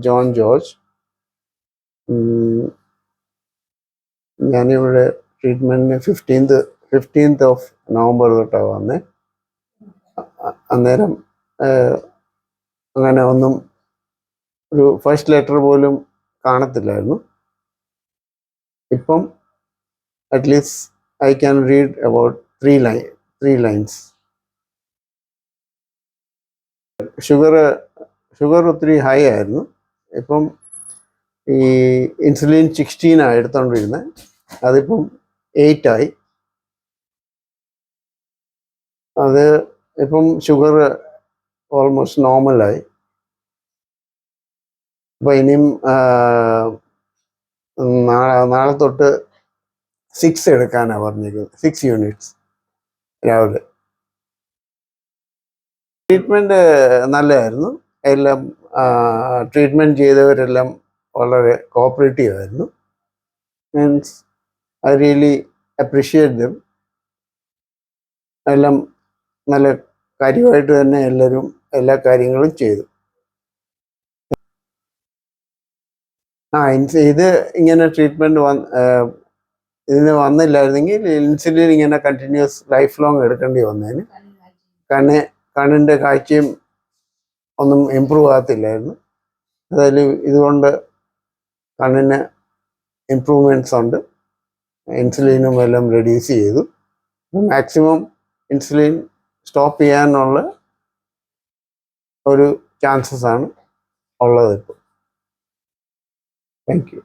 John George. ഞാനിവിടെ ട്രീറ്റ്മെൻറ്റിന് 15th of November തൊട്ടാണ് വന്നത്. അന്നേരം അങ്ങനെ ഒന്നും ഒരു ഫസ്റ്റ് ലെറ്റർ പോലും കാണത്തില്ലായിരുന്നു. ഇപ്പം at least I can read about 3 lines. Sugar ഒത്തിരി ഹൈ ആയിരുന്നു. ഇപ്പം ഈ ഇൻസുലിൻ 16 എടുത്തോണ്ടിരുന്നത്, അതിപ്പം 8 ആയി. അത് ഇപ്പം ഷുഗർ ഓൾമോസ്റ്റ് നോർമലായി. അപ്പോൾ ഇനിയും നാളെ തൊട്ട് 6 എടുക്കാനാണ് പറഞ്ഞിരിക്കുന്നത്. 6 units രാവിലെ. ട്രീറ്റ്മെൻറ്റ് നല്ലതായിരുന്നു. എല്ലാം ട്രീറ്റ്മെൻറ്റ് ചെയ്തവരെല്ലാം വളരെ കോപ്പറേറ്റീവ് ആയിരുന്നു. Means I really appreciate dum. എല്ലാം നല്ല കാര്യമായിട്ട് തന്നെ എല്ലാവരും എല്ലാ കാര്യങ്ങളും ചെയ്തു. ഇത് ഇങ്ങനെ ട്രീറ്റ്മെൻറ്റ് ഇതിന് വന്നില്ലായിരുന്നെങ്കിൽ ഇൻസുലിൻ ഇങ്ങനെ കണ്ടിന്യൂസ് ലൈഫ് ലോങ് എടുക്കേണ്ടി വന്നതിന്. കണ്ണിൻ്റെ കാഴ്ചയും ഒന്നും ഇമ്പ്രൂവ് ആകത്തില്ലായിരുന്നു. അതായത് ഇതുകൊണ്ട് കണ്ണിന് ഇമ്പ്രൂവ്മെൻറ്റ്സ് ഉണ്ട്. ഇൻസുലിനും എല്ലാം റെഡ്യൂസ് ചെയ്തു. മാക്സിമം ഇൻസുലിൻ സ്റ്റോപ്പ് ചെയ്യാനുള്ള ഒരു ചാൻസസ് ആണ് ഉള്ളത് ഇപ്പോൾ. Thank you.